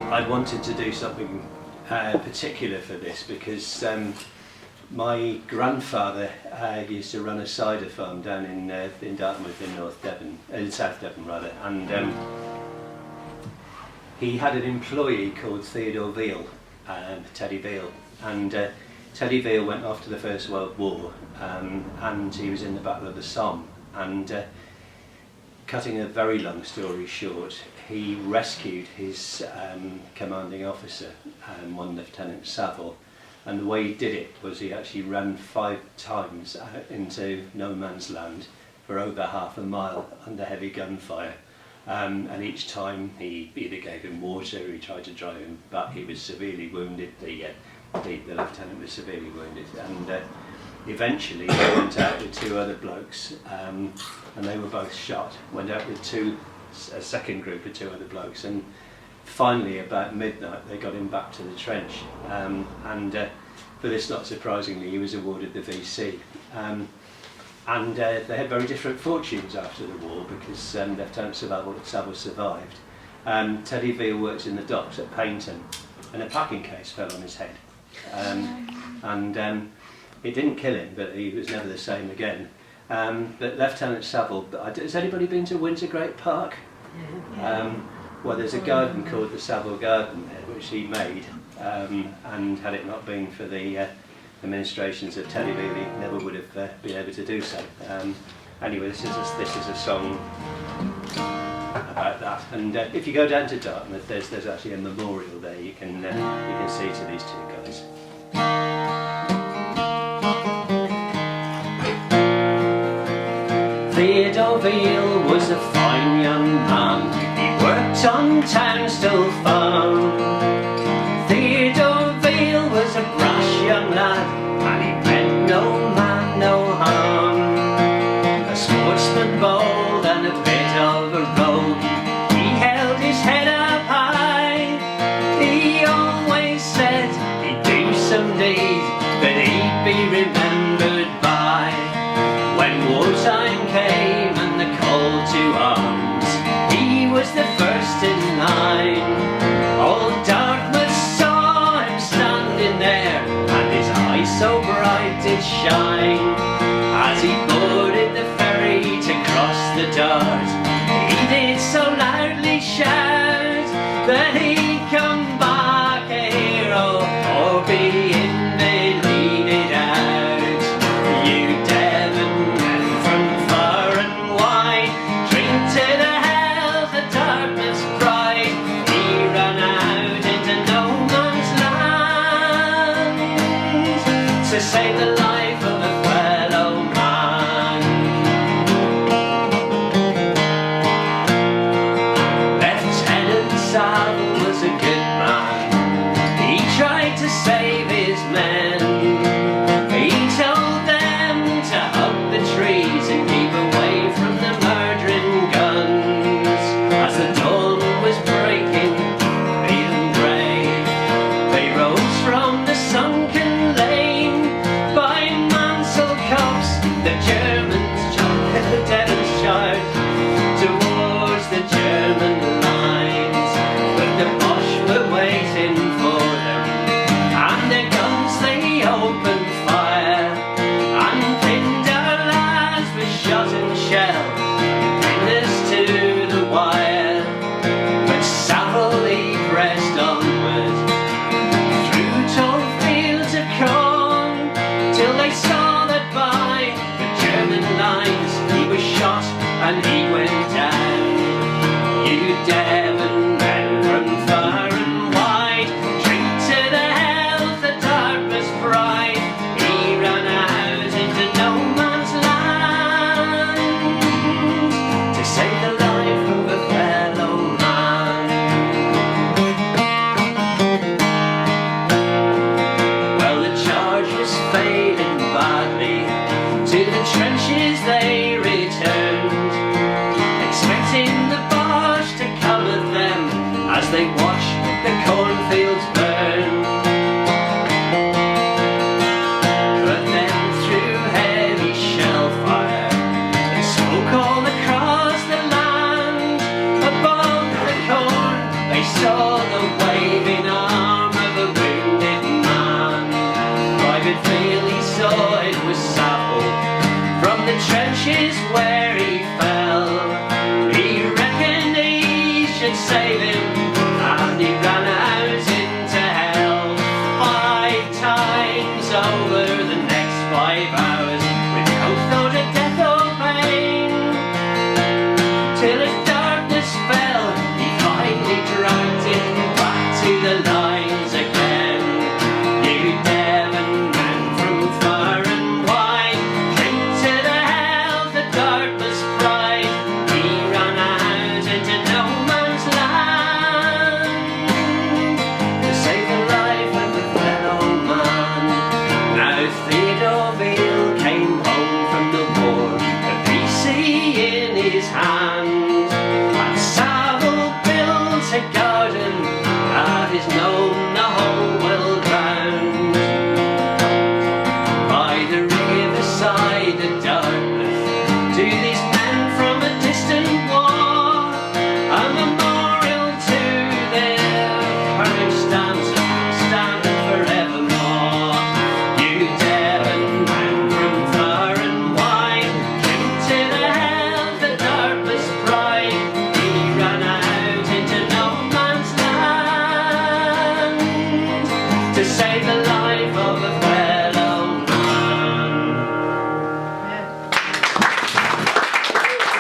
I wanted to do something particular for this because my grandfather used to run a cider farm down in Dartmouth in North Devon, in South Devon rather, and he had an employee called Theodore Veale, Teddy Veale, and Teddy Veale went off to the First World War, and he was in the Battle of the Somme, and cutting a very long story short, he rescued his commanding officer, one Lieutenant Saville, and the way he did it was he actually ran 5 times out into no man's land for over half a mile under heavy gunfire, and each time he either gave him water or he tried to drive him, but he was severely wounded. The lieutenant was severely wounded, and eventually he went out with 2 other blokes, and they were both shot. Went out with a second group of 2 other blokes, and finally about midnight they got him back to the trench, and for this, not surprisingly, he was awarded the VC, and they had very different fortunes after the war because Lieutenant Saville survived. Teddy Veale worked in the docks at Paynton, and a packing case fell on his head, and it didn't kill him, but he was never the same again. But Lieutenant Saville, has anybody been to Windsor Great Park? Well, there's a garden called the Saville Garden there, which he made, and had it not been for the administrations of Teddy Veale, he never would have been able to do so. Anyway, this is a song about that. And if you go down to Dartmouth, there's actually a memorial there. You can see to these 2 guys. Theodore Veale was a fine young man. He worked on Townsville Farm. Theodore Veale was a brash young lad, and he meant no man no harm. A sportsman bold and a bit of a rogue, he held his head up high. He always said he'd do some deed that he'd be remembered by. When wartime came and the call to arms, he was the first in line. Old Dartmouth saw him standing there, and his eyes so bright did shine. As he boarded the ferry to cross the Dart, he did so loudly shout that he'd come back a hero or be invalided out. You Devon men from far and wide, drink to the health of Dartmouth's pride. He ran out into no man's land to save the life of a fellow man. Lieutenant Saville was a good man. He tried to save his men. He told them to hug the trees and keep away from the murdering guns. As the dawn was breaking, pale and grey, they rose from the sunken lane by said